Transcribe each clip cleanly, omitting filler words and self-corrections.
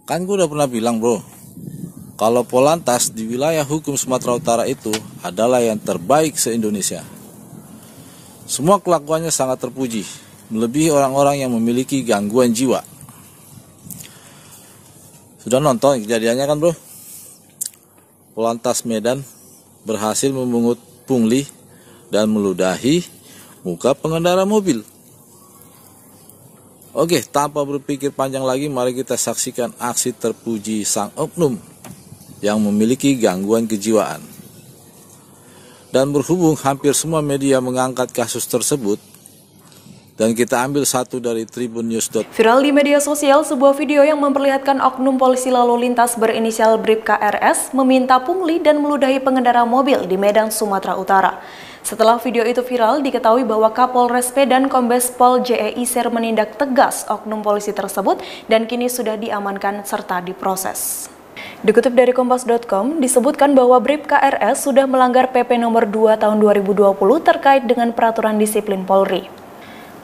Kan gue udah pernah bilang bro, kalau Polantas di wilayah hukum Sumatera Utara itu adalah yang terbaik se-Indonesia. Semua kelakuannya sangat terpuji, melebihi orang-orang yang memiliki gangguan jiwa. Sudah nonton kejadiannya kan bro? Polantas Medan berhasil memungut pungli dan meludahi muka pengendara mobil. Oke, tanpa berpikir panjang lagi, mari kita saksikan aksi terpuji sang oknum yang memiliki gangguan kejiwaan. Dan berhubung hampir semua media mengangkat kasus tersebut, dan kita ambil satu dari tribunnews.com. Viral di media sosial sebuah video yang memperlihatkan oknum polisi lalu lintas berinisial Bribka RS meminta pungli dan meludahi pengendara mobil di Medan, Sumatera Utara. Setelah video itu viral, diketahui bahwa Kapolres Medan Kombes Pol JE Iser menindak tegas oknum polisi tersebut dan kini sudah diamankan serta diproses. Dikutip dari Kompas.com, disebutkan bahwa Bribka RS sudah melanggar PP nomor 2 tahun 2020 terkait dengan peraturan disiplin Polri.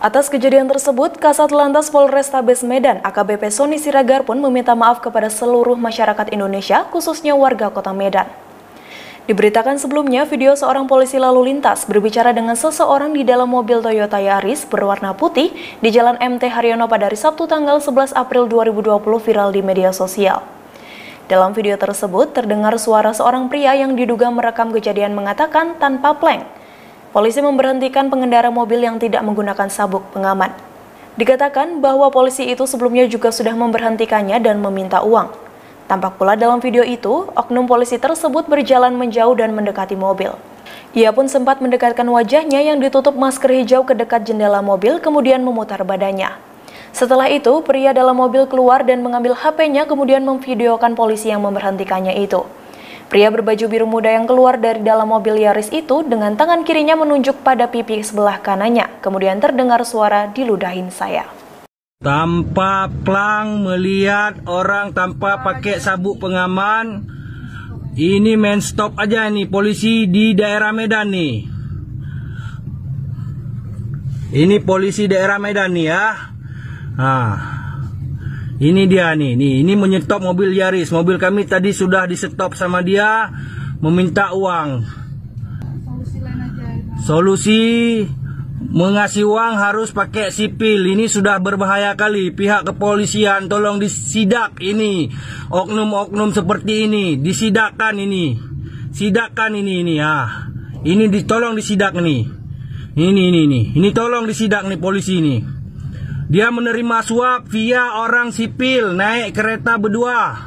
Atas kejadian tersebut, Kasat Lantas Polrestabes Medan AKBP Sony Siregar pun meminta maaf kepada seluruh masyarakat Indonesia, khususnya warga kota Medan. Diberitakan sebelumnya, video seorang polisi lalu lintas berbicara dengan seseorang di dalam mobil Toyota Yaris berwarna putih di Jalan MT Haryono pada hari Sabtu tanggal 11 April 2020 viral di media sosial. Dalam video tersebut, terdengar suara seorang pria yang diduga merekam kejadian mengatakan tanpa plank. Polisi memberhentikan pengendara mobil yang tidak menggunakan sabuk pengaman. Dikatakan bahwa polisi itu sebelumnya juga sudah memberhentikannya dan meminta uang. Tampak pula dalam video itu, oknum polisi tersebut berjalan menjauh dan mendekati mobil. Ia pun sempat mendekatkan wajahnya yang ditutup masker hijau ke dekat jendela mobil, kemudian memutar badannya. Setelah itu, pria dalam mobil keluar dan mengambil HP-nya, kemudian memvideokan polisi yang memberhentikannya itu. Pria berbaju biru muda yang keluar dari dalam mobil Yaris itu dengan tangan kirinya menunjuk pada pipi sebelah kanannya, kemudian terdengar suara "diludahin saya". Tanpa plang melihat orang tanpa pakai sabuk pengaman. Ini main stop aja nih polisi di daerah Medan nih. Ini polisi daerah Medan nih ya. Nah, ini dia nih. Ini menyetop mobil Yaris. Mobil kami tadi sudah disetop sama dia, meminta uang. Solusi mengasih uang harus pakai sipil. Ini sudah berbahaya kali. Pihak kepolisian tolong disidak ini. Oknum-oknum seperti ini disidakkan ini. Sidakan ini ya. Ini tolong disidak nih. Ini tolong disidak nih polisi ini. Dia menerima suap via orang sipil naik kereta berdua.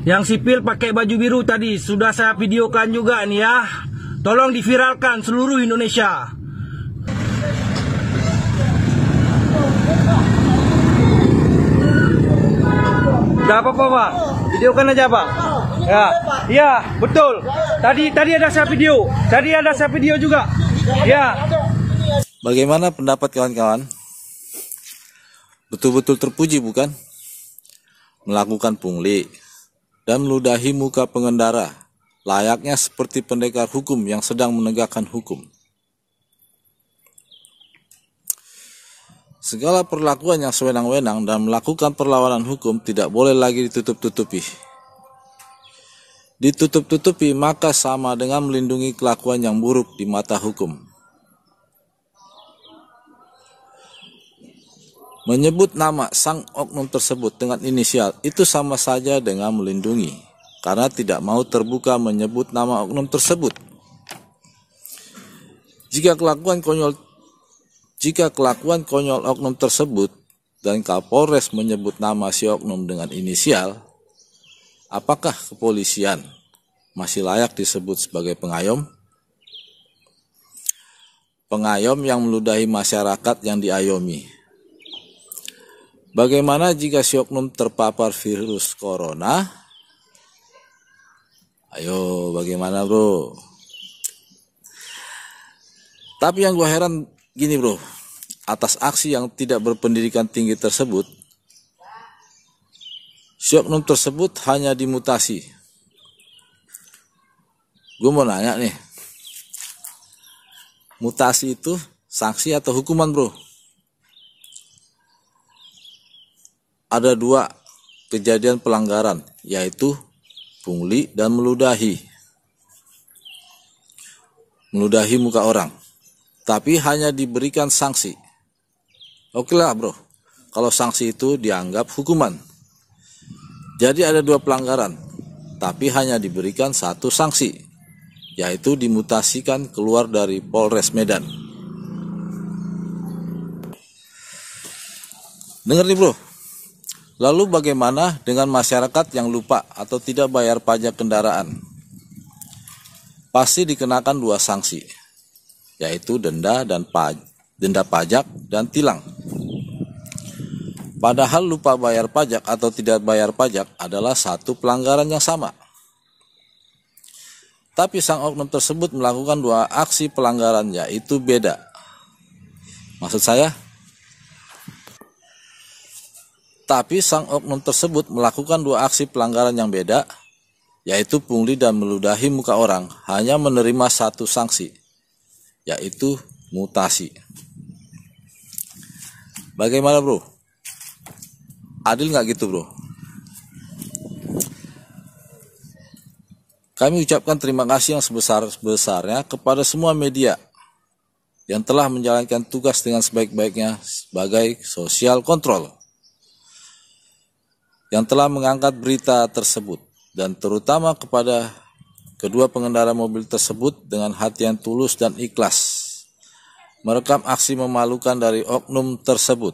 Yang sipil pakai baju biru tadi sudah saya videokan juga nih ya. Tolong diviralkan seluruh Indonesia. Udah apa-apa Pak? Videokan aja Pak. Ya, betul. Tadi ada saya video. Tadi ada saya video juga. Ya. Bagaimana pendapat kawan-kawan? Betul-betul terpuji bukan? Melakukan pungli dan meludahi muka pengendara, layaknya seperti pendekar hukum yang sedang menegakkan hukum. Segala perlakuan yang sewenang-wenang dan melakukan perlawanan hukum tidak boleh lagi ditutup-tutupi. Ditutup-tutupi maka sama dengan melindungi kelakuan yang buruk di mata hukum. Menyebut nama sang oknum tersebut dengan inisial itu sama saja dengan melindungi, karena tidak mau terbuka menyebut nama oknum tersebut. Jika kelakuan konyol oknum tersebut dan Kapolres menyebut nama si oknum dengan inisial, apakah kepolisian masih layak disebut sebagai pengayom? Pengayom yang meludahi masyarakat yang diayomi. Bagaimana jika si oknum terpapar virus corona? Ayo, bagaimana bro? Tapi yang gue heran gini bro, atas aksi yang tidak berpendidikan tinggi tersebut, si oknum tersebut hanya dimutasi. Gue mau nanya nih, mutasi itu sanksi atau hukuman bro? Ada dua kejadian pelanggaran, yaitu pungli dan meludahi muka orang, tapi hanya diberikan sanksi. Oke lah bro, kalau sanksi itu dianggap hukuman. Jadi ada 2 pelanggaran, tapi hanya diberikan 1 sanksi, yaitu dimutasikan keluar dari Polres Medan. Dengar nih bro. Lalu bagaimana dengan masyarakat yang lupa atau tidak bayar pajak kendaraan? Pasti dikenakan 2 sanksi, yaitu denda pajak dan tilang. Padahal lupa bayar pajak atau tidak bayar pajak adalah satu pelanggaran yang sama. Tapi sang oknum tersebut melakukan 2 aksi pelanggaran, yaitu beda. Maksud saya, tapi sang oknum tersebut melakukan 2 aksi pelanggaran yang beda, yaitu pungli dan meludahi muka orang, hanya menerima 1 sanksi, yaitu mutasi. Bagaimana bro? Adil nggak gitu bro? Kami ucapkan terima kasih yang sebesar-besarnya kepada semua media yang telah menjalankan tugas dengan sebaik-baiknya sebagai social control, yang telah mengangkat berita tersebut, dan terutama kepada kedua pengendara mobil tersebut dengan hati yang tulus dan ikhlas merekam aksi memalukan dari oknum tersebut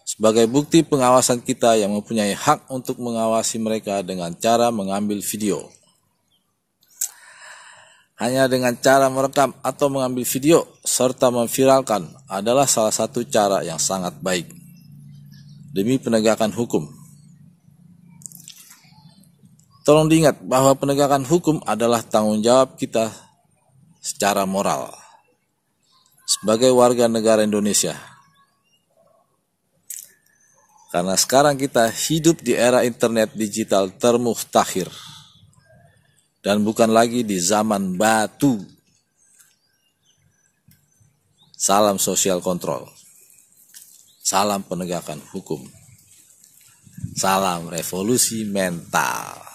sebagai bukti pengawasan kita yang mempunyai hak untuk mengawasi mereka dengan cara mengambil video. Hanya dengan cara merekam atau mengambil video serta memviralkan adalah salah satu cara yang sangat baik demi penegakan hukum. Tolong diingat bahwa penegakan hukum adalah tanggung jawab kita secara moral sebagai warga negara Indonesia. Karena sekarang kita hidup di era internet digital termutakhir dan bukan lagi di zaman batu. Salam social control. Salam penegakan hukum. Salam revolusi mental.